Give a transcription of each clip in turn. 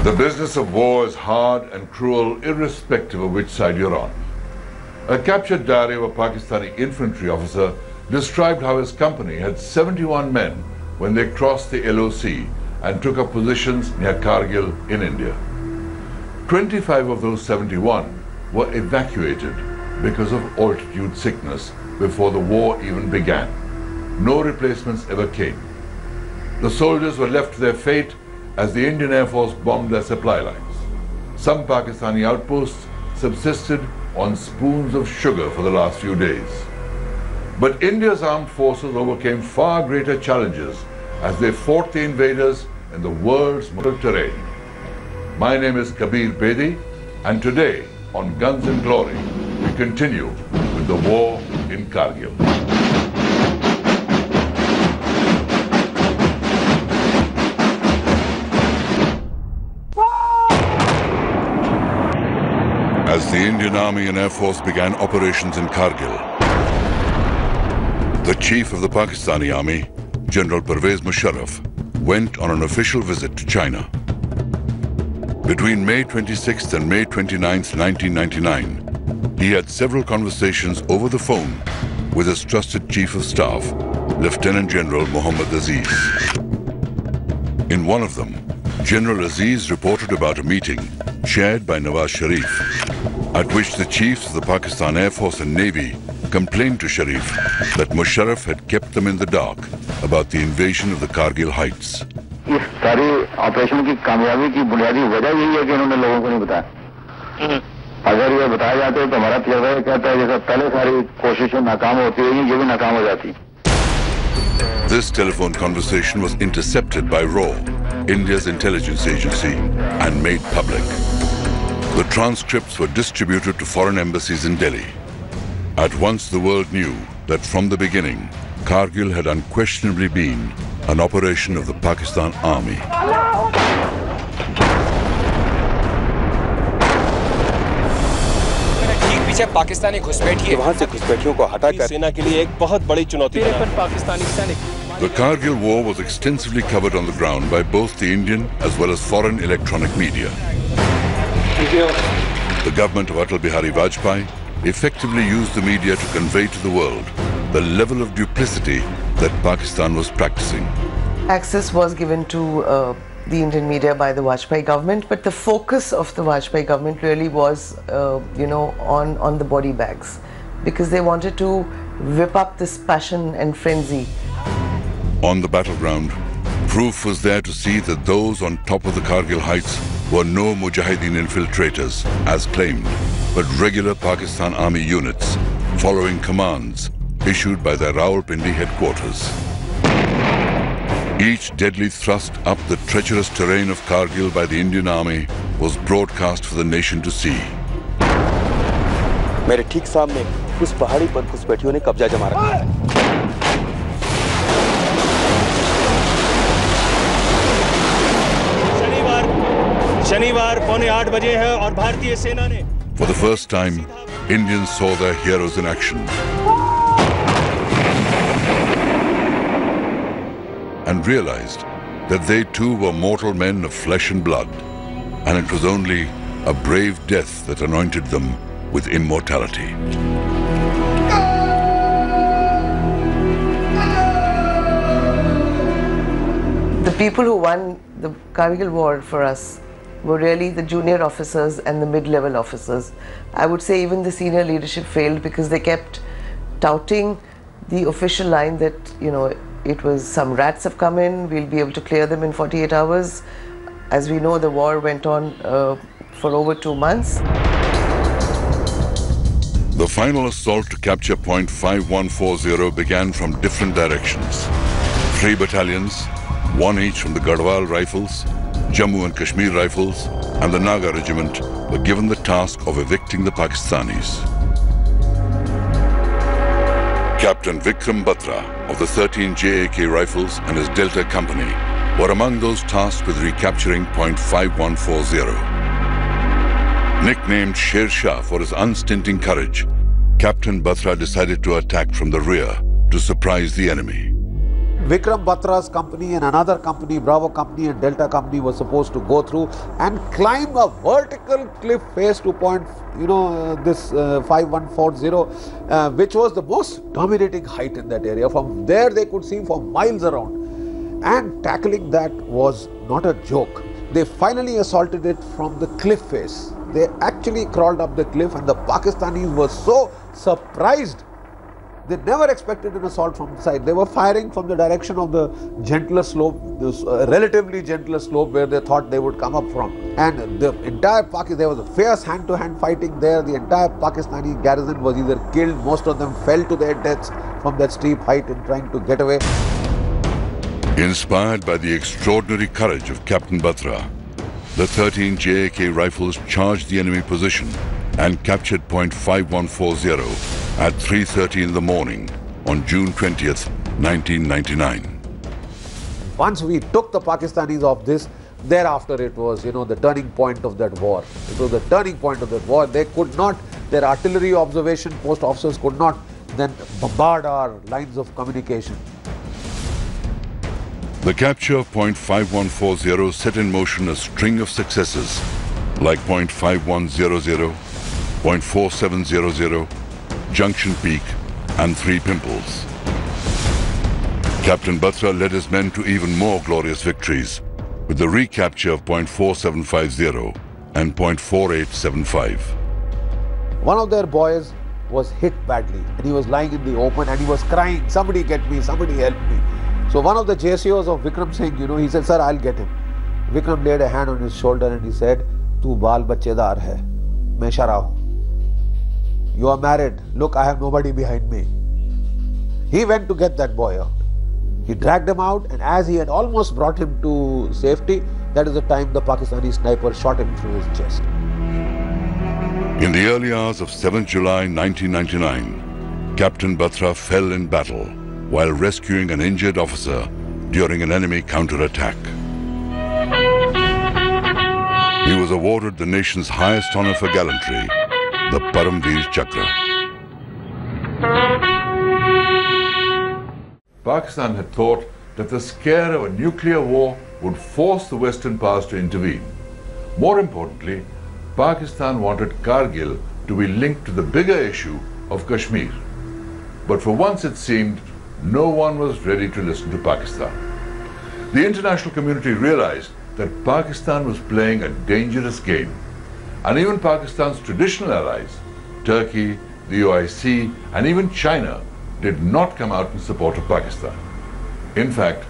The business of war is hard and cruel irrespective of which side you're on. A captured diary of a Pakistani infantry officer described how his company had 71 men when they crossed the LOC and took up positions near Kargil in India. 25 of those 71 were evacuated because of altitude sickness before the war even began. No replacements ever came. The soldiers were left to their fate as the Indian Air Force bombed their supply lines. Some Pakistani outposts subsisted on spoons of sugar for the last few days. But India's armed forces overcame far greater challenges as they fought the invaders in the world's mortal terrain. My name is Kabir Bedi, and today on Guns and Glory, we continue with the war in Kargil. As the Indian Army and Air Force began operations in Kargil, the chief of the Pakistani Army, General Pervez Musharraf, went on an official visit to China. Between May 26th and May 29th, 1999, he had several conversations over the phone with his trusted chief of staff, Lieutenant General Muhammad Aziz. In one of them, General Aziz reported about a meeting chaired by Nawaz Sharif, at which the chiefs of the Pakistan Air Force and Navy complained to Sharif that Musharraf had kept them in the dark about the invasion of the Kargil heights. इस सारे operation की कामयाबी की बुनियादी वजह यही है कि इन्होंने लोगों को नहीं बताया। अगर ये बताया जाता तो हमारा तजर्बा ये कहता है जैसा पहले सारी कोशिशें नाकाम होती रही, ये भी नाकाम हो जाती। This telephone conversation was intercepted by RAW, India's intelligence agency, and made public. The transcripts were distributed to foreign embassies in Delhi. At once the world knew that from the beginning, Kargil had unquestionably been an operation of the Pakistan Army. ठीक पीछे पाकिस्तानी घुसपैठी है। वहां से घुसपैठियों को हटाकर सेना के लिए एक बहुत बड़ी चुनौती है। पाकिस्तानी सैनिक। The Kargil war was extensively covered on the ground by both the Indian as well as foreign electronic media. The government of Atal Bihari Vajpayee effectively used the media to convey to the world the level of duplicity that Pakistan was practicing. Access was given to the Indian media by the Vajpayee government, but the focus of the Vajpayee government really was, on the body bags, because they wanted to whip up this passion and frenzy. On the battleground, proof was there to see that those on top of the Kargil heights were no Mujahideen infiltrators, as claimed, but regular Pakistan Army units, following commands issued by their Rawalpindi headquarters. Each deadly thrust up the treacherous terrain of Kargil by the Indian Army was broadcast for the nation to see. मेरे ठीक सामने उस पहाड़ी पर घुसपैठियों ने कब्जा जमा रखा है। शनिवार पौने 8 बजे है और भारतीय सेना ने For the first time, Indians saw their heroes in action and realized that they too were mortal men of flesh and blood, and it was only a brave death that anointed them with immortality. The people who won the Kargil war for us were really the junior officers and the mid-level officers. I would say even the senior leadership failed because they kept touting the official line that, it was some rats have come in, we'll be able to clear them in 48 hours. As we know, the war went on for over 2 months. The final assault to capture Point 5140 began from different directions. 3 battalions, 1 each from the Garhwal Rifles, Jammu and Kashmir Rifles, and the Naga Regiment were given the task of evicting the Pakistanis. Captain Vikram Batra of the 13 JAK Rifles and his Delta Company were among those tasked with recapturing Point 5140. Nicknamed Sher Shah for his unstinting courage, Captain Batra decided to attack from the rear to surprise the enemy. Vikram Batra's company and another company, Bravo company and Delta company, was supposed to go through and climb a vertical cliff face to point, this 5140, which was the most dominating height in that area. From there they could see for miles around, and tackling that was not a joke. They finally assaulted it from the cliff face. They actually crawled up the cliff, and the Pakistanis were so surprised. They never expected an assault from the side. They were firing from the direction of the gentler slope, this relatively gentler slope where they thought they would come up from. And the entire there was a fierce hand-to-hand fighting there. The entire Pakistani garrison was either killed, most of them fell to their deaths from that steep height in trying to get away. Inspired by the extraordinary courage of Captain Batra, the 13 JAK rifles charged the enemy position and captured point 5140 at 3:30 in the morning on June 20th, 1999. Once we took the Pakistanis off this, thereafter it was, the turning point of that war. It was the turning point of that war. They could not, their artillery observation post officers could not then bombard our lines of communication. The capture of point 5140 set in motion a string of successes like point 5100, point 4700, Junction Peak and 3 Pimples. Captain Batra led his men to even more glorious victories with the recapture of point 4750 and point 4875. One of their boys was hit badly and he was lying in the open and he was crying, "Somebody get me, somebody help me." So one of the JCOs of Vikram Singh, he said, "Sir, I'll get him." Vikram laid a hand on his shoulder and he said, "Tu baal bachedar hai, main shara hu. You are married. Look, I have nobody behind me." He went to get that boy out. He dragged him out, and as he had almost brought him to safety, that is the time the Pakistani sniper shot him through his chest. In the early hours of 7th July 1999, Captain Batra fell in battle while rescuing an injured officer during an enemy counterattack. He was awarded the nation's highest honor for gallantry, the Paramveer Chakra. Pakistan had thought that the scare of a nuclear war would force the Western powers to intervene. More importantly, Pakistan wanted Kargil to be linked to the bigger issue of Kashmir. But for once it seemed no one was ready to listen to Pakistan. The international community realized that Pakistan was playing a dangerous game, and even Pakistan's traditional allies, Turkey, the OIC, and even China, did not come out in support of Pakistan. In fact,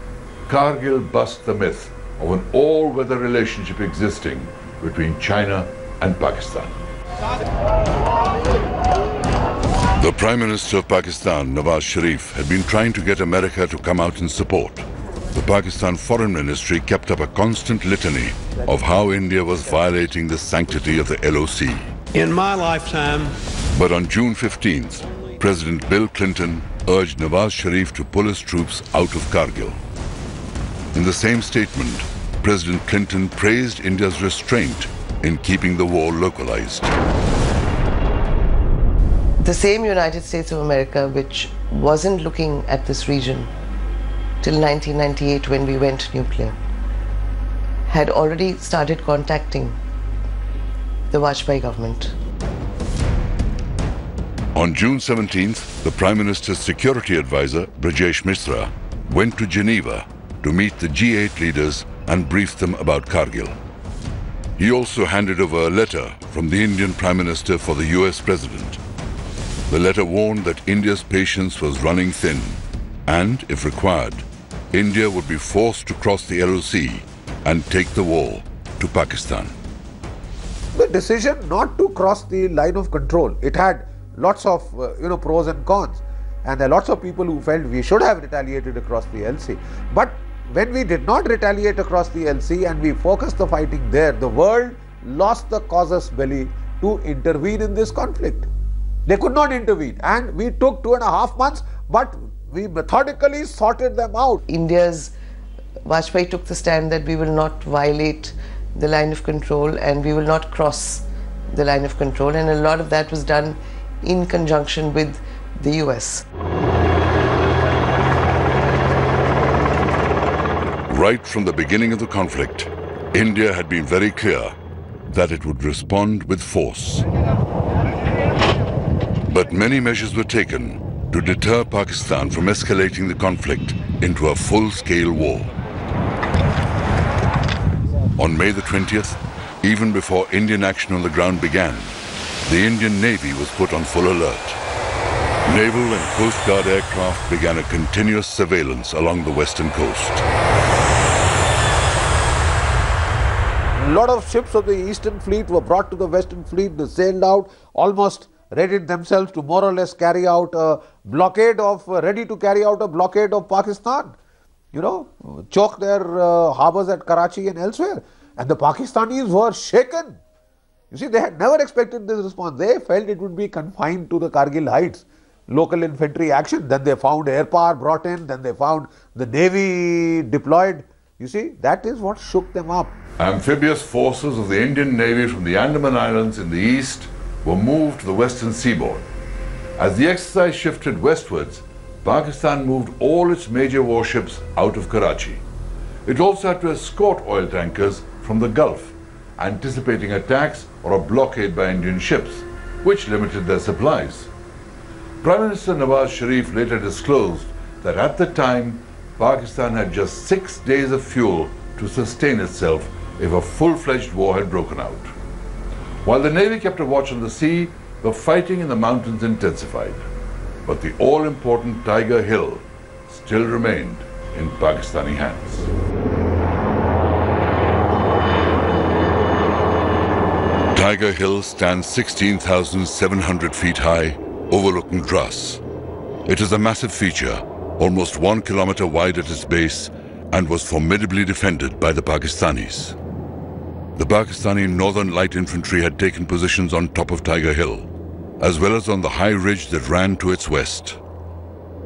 Kargil bust the myth of an all-weather relationship existing between China and Pakistan. The Prime Minister of Pakistan, Nawaz Sharif, had been trying to get America to come out in support. The Pakistan Foreign Ministry kept up a constant litany of how India was violating the sanctity of the LOC. In my lifetime. But on June 15th, President Bill Clinton urged Nawaz Sharif to pull his troops out of Kargil. In the same statement, President Clinton praised India's restraint in keeping the war localized. The same United States of America, which wasn't looking at this region till 1998 when we went nuclear, had already started contacting the Vajpayee government. On June 17th, the Prime Minister's security advisor, Brajesh Mishra, went to Geneva to meet the G8 leaders and brief them about Kargil. He also handed over a letter from the Indian Prime Minister for the US President. The letter warned that India's patience was running thin and, if required, India would be forced to cross the LOC and take the war to Pakistan. The decision not to cross the line of control, it had lots of pros and cons, and there are lots of people who felt we should have retaliated across the LC. But when we did not retaliate across the LC and we focused the fighting there, the world lost the casus belli to intervene in this conflict. They could not intervene, and we took 2.5 months, but we methodically sorted them out. Vajpayee took the stand that we will not violate the line of control and we will not cross the line of control, and a lot of that was done in conjunction with the US. Right from the beginning of the conflict, India had been very clear that it would respond with force. But many measures were taken to deter Pakistan from escalating the conflict into a full-scale war. On May the 20th, even before Indian action on the ground began, the Indian Navy was put on full alert. Naval and Coast Guard aircraft began a continuous surveillance along the western coast. A lot of ships of the Eastern Fleet were brought to the Western Fleet. They sailed out, almost readied themselves to more or less carry out a blockade of, ready to carry out a blockade of Pakistan. You know, choke their harbors at Karachi and elsewhere. And the Pakistanis were shaken. You see, they had never expected this response. They felt it would be confined to the Kargil heights, local infantry action. Then they found air power brought in, then they found the Navy deployed. You see, that is what shook them up. Amphibious forces of the Indian Navy from the Andaman Islands in the east were moved to the western seaboard. As the exercise shifted westwards, Pakistan moved all its major warships out of Karachi. It also had to escort oil tankers from the Gulf, anticipating attacks or a blockade by Indian ships, which limited their supplies. Prime Minister Nawaz Sharif later disclosed that at the time, Pakistan had just 6 days of fuel to sustain itself if a full-fledged war had broken out. While the Navy kept a watch on the sea, the fighting in the mountains intensified. But the all-important Tiger Hill still remained in Pakistani hands. Tiger Hill stands 16,700 feet high, overlooking Dras. It is a massive feature, almost 1 kilometer wide at its base, and was formidably defended by the Pakistanis. The Pakistani Northern Light Infantry had taken positions on top of Tiger Hill, as well as on the high ridge that ran to its west.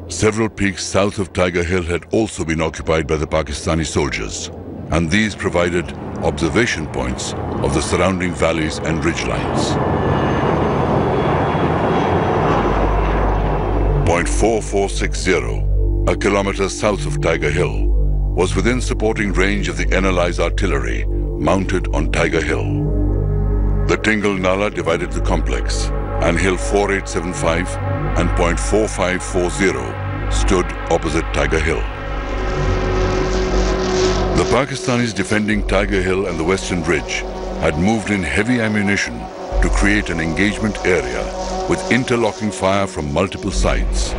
Several peaks south of Tiger Hill had also been occupied by the Pakistani soldiers, and these provided observation points of the surrounding valleys and ridgelines. Point 4460, a kilometer south of Tiger Hill, was within supporting range of the NLI's artillery mounted on Tiger Hill. The Tingle Nala divided the complex, and Hill 4875 and Point 4540 stood opposite Tiger Hill. The Pakistanis defending Tiger Hill and the Western Ridge had moved in heavy ammunition to create an engagement area with interlocking fire from multiple sides.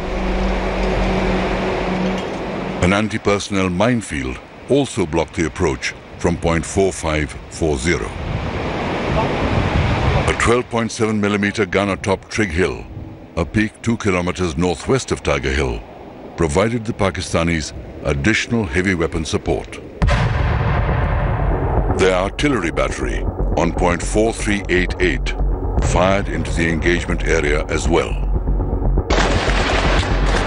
An anti-personnel minefield also blocked the approach from Point 4540. A 12.7mm gun atop Trig Hill, a peak 2 kilometers northwest of Tiger Hill, provided the Pakistanis additional heavy weapon support. Their artillery battery on Point 4388 fired into the engagement area as well.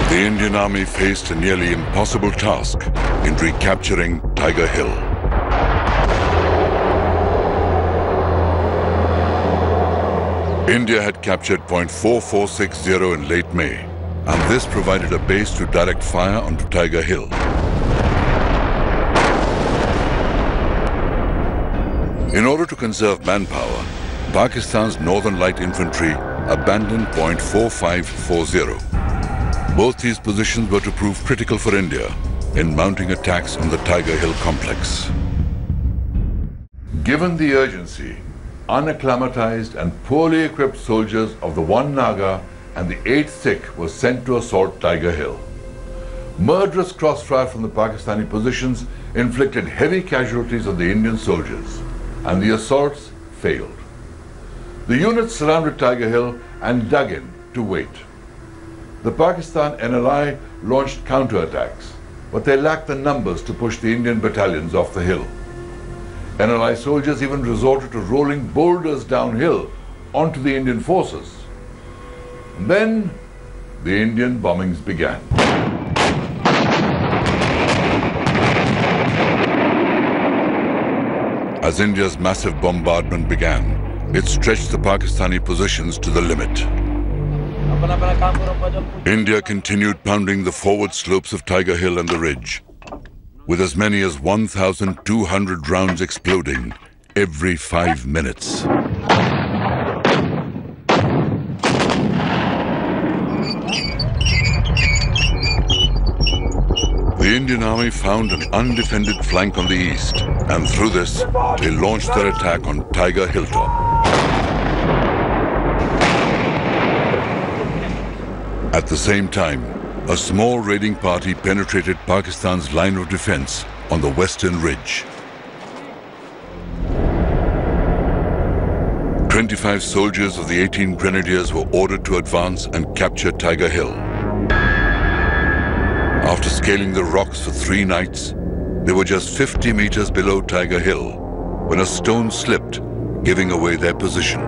The Indian Army faced a nearly impossible task in recapturing Tiger Hill. India had captured Point 4460 in late May, and this provided a base to direct fire onto Tiger Hill. In order to conserve manpower, Pakistan's Northern Light Infantry abandoned Point 4540. Both these positions were to prove critical for India in mounting attacks on the Tiger Hill complex. Given the urgency, unacclimatized and poorly equipped soldiers of the 1 Naga and the 8th Sikh were sent to assault Tiger Hill. Murderous crossfire from the Pakistani positions inflicted heavy casualties on the Indian soldiers, and the assaults failed. The units surrounded Tiger Hill and dug in to wait. The Pakistan NLI launched counterattacks, but they lacked the numbers to push the Indian battalions off the hill. NLI soldiers even resorted to rolling boulders downhill onto the Indian forces. And then the Indian bombings began. As India's massive bombardment began, it stretched the Pakistani positions to the limit. India continued pounding the forward slopes of Tiger Hill and the ridge. with as many as 1,200 rounds exploding every 5 minutes. The Indian Army found an undefended flank on the east, and through this, they launched their attack on Tiger Hilltop. At the same time, a small raiding party penetrated Pakistan's line of defense on the western ridge. 25 soldiers of the 18 Grenadiers were ordered to advance and capture Tiger Hill. After scaling the rocks for 3 nights, they were just 50 meters below Tiger Hill when a stone slipped, giving away their position.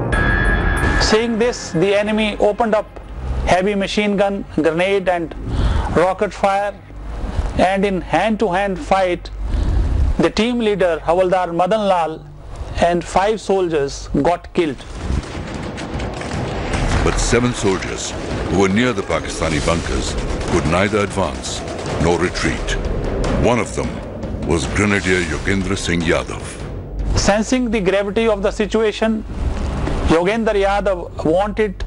Seeing this, the enemy opened up heavy machine gun, grenade and rocket fire, and in hand-to-hand fight, the team leader Havaldar Madan Lal and 5 soldiers got killed. But 7 soldiers who were near the Pakistani bunkers could neither advance nor retreat. One of them was Grenadier Yogendra Singh Yadav. Sensing the gravity of the situation, Yogendra Yadav wanted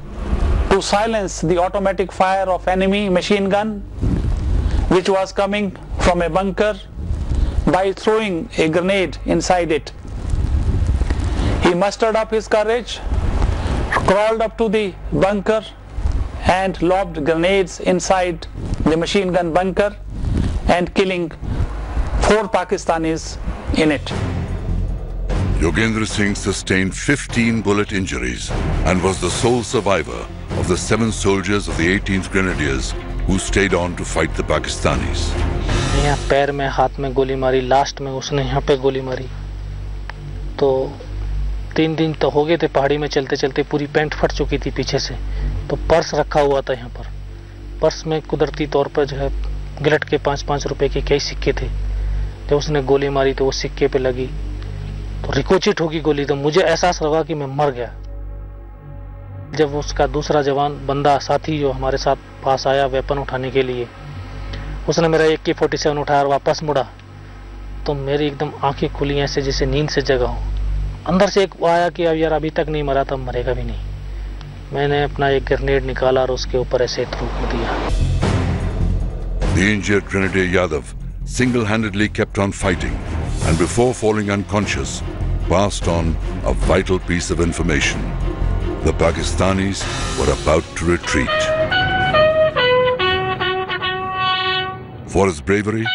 to silence the automatic fire of enemy machine gun which was coming from a bunker by throwing a grenade inside it. He mustered up his courage, crawled up to the bunker and lobbed grenades inside the machine gun bunker and killing 4 Pakistanis in it. Yogendra Singh sustained 15 bullet injuries and was the sole survivor of the 7 soldiers of the 18th Grenadiers who stayed on to fight the Pakistanis. यहाँ पैर में हाथ में गोली मारी, last में उसने यहाँ पे गोली मारी। तो 3 दिन तो हो गए थे पहाड़ी में चलते चलते, पूरी पैंट फट चुकी थी पीछे से। तो पर्स रखा हुआ था यहाँ पर, पर्स में कुदरती तौर पर जो है गिलट के 5-5 रुपए के कई सिक्के थे। जब उसने गोली मारी तो वो सिक्के पे लगी तो रिकोचिट होगी गोली, तो मुझे एहसास लगा कि मैं मर गया। जब उसका दूसरा जवान बंदा साथी जो हमारे साथ पास आया वेपन उठाने के लिए, उसने मेरा AK-47 उठाया और वापस मुड़ा, तो मेरी एकदम आंखें खुली ऐसे जैसे नींद से जगा हूँ। अंदर से एक आया कि अब यार अभी तक नहीं मरा, तब मरेगा भी नहीं। मैंने अपना एक ग्रेनेड निकाला और उसके ऊपर ऐसे थ्रो कर दिया। The injured Grenadier Yadav single-handedly kept on fighting and before falling unconscious passed on a vital piece of information. The Pakistanis were about to retreat. For his bravery,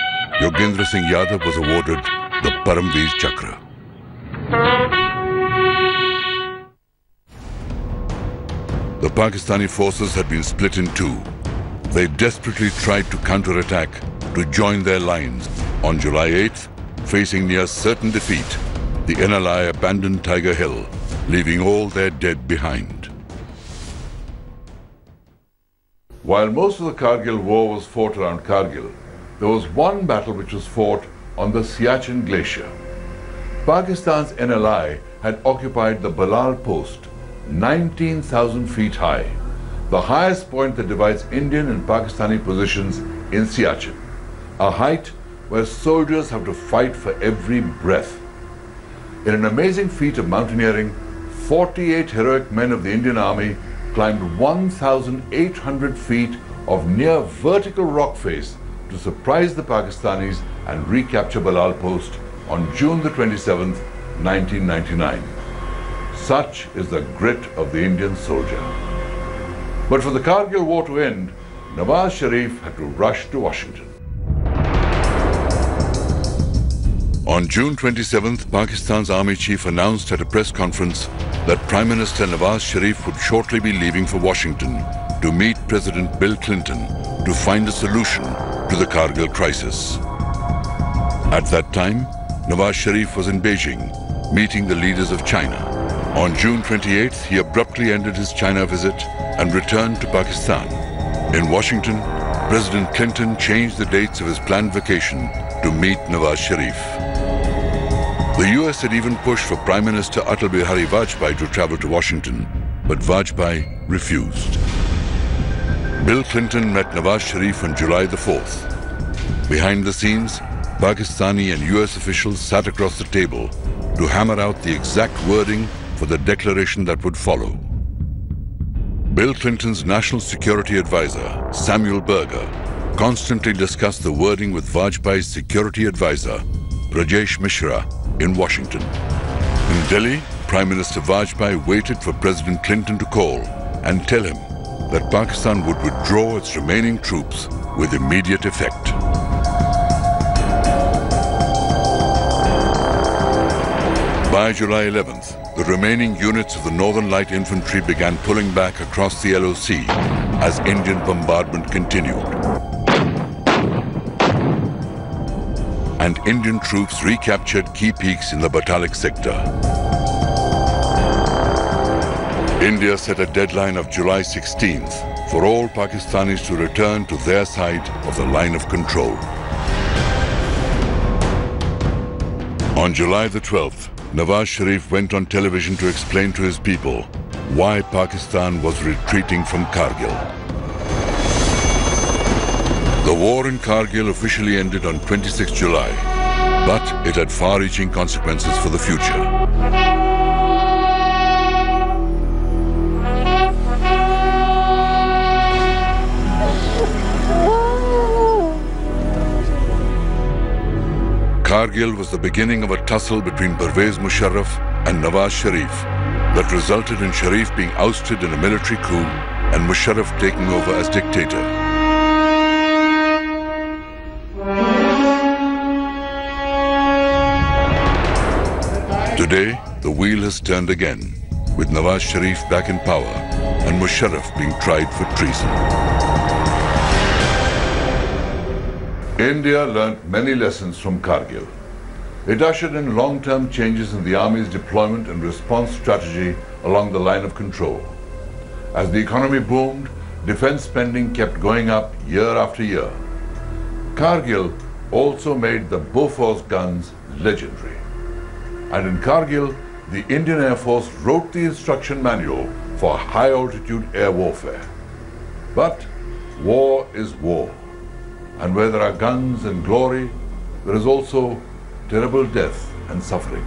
Yogendra Singh Yadav was awarded the Paramveer Chakra. The Pakistani forces had been split in 2. They desperately tried to counterattack to join their lines. On July 8th, facing near certain defeat, the NLI abandoned Tiger Hill, leaving all their dead behind. While most of the Kargil war was fought around Kargil, there was one battle which was fought on the Siachen Glacier. Pakistan's NLI had occupied the Balal Post, 19,000 feet high, the highest point that divides Indian and Pakistani positions in Siachen, a height where soldiers have to fight for every breath. In an amazing feat of mountaineering, 48 heroic men of the Indian Army climbed 1,800 feet of near vertical rock face to surprise the Pakistanis and recapture Balal Post on June the 27th, 1999. Such is the grit of the Indian soldier. But for the Kargil war to end, Nawaz Sharif had to rush to Washington. On June 27th, Pakistan's army chief announced at a press conference that Prime Minister Nawaz Sharif would shortly be leaving for Washington to meet President Bill Clinton to find a solution to the Kargil crisis. At that time, Nawaz Sharif was in Beijing, meeting the leaders of China. On June 28th, he abruptly ended his China visit and returned to Pakistan. In Washington, President Clinton changed the dates of his planned vacation to meet Nawaz Sharif. The US had even pushed for Prime Minister Atal Bihari Vajpayee to travel to Washington, but Vajpayee refused. Bill Clinton met Nawaz Sharif on July the 4th. Behind the scenes, Pakistani and US officials sat across the table to hammer out the exact wording for the declaration that would follow. Bill Clinton's national security advisor, Samuel Berger, constantly discussed the wording with Vajpayee's security advisor, Rajesh Mishra, in Washington. In Delhi, Prime Minister Vajpayee waited for President Clinton to call and tell him that Pakistan would withdraw its remaining troops with immediate effect. By July 11th, the remaining units of the Northern Light Infantry began pulling back across the LOC as Indian bombardment continued. And Indian troops recaptured key peaks in the Batalik sector. India set a deadline of July 16th for all Pakistanis to return to their side of the line of control. On July the 12th, Nawaz Sharif went on television to explain to his people why Pakistan was retreating from Kargil. The war in Kargil officially ended on 26 July, but it had far-reaching consequences for the future. Kargil was the beginning of a tussle between Pervez Musharraf and Nawaz Sharif that resulted in Sharif being ousted in a military coup and Musharraf taking over as dictator. Today, the wheel has turned again, with Nawaz Sharif back in power and Musharraf being tried for treason. India learnt many lessons from Kargil. It ushered in long-term changes in the army's deployment and response strategy along the line of control. As the economy boomed, defense spending kept going up year after year. Kargil also made the Bofors guns legendary. And in Kargil, the Indian Air Force wrote the instruction manual for high-altitude air warfare. But war is war. And where there are guns and glory, there is also terrible death and suffering.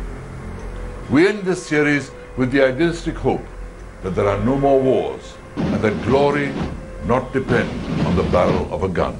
We end this series with the idealistic hope that there are no more wars and that glory not depend on the barrel of a gun.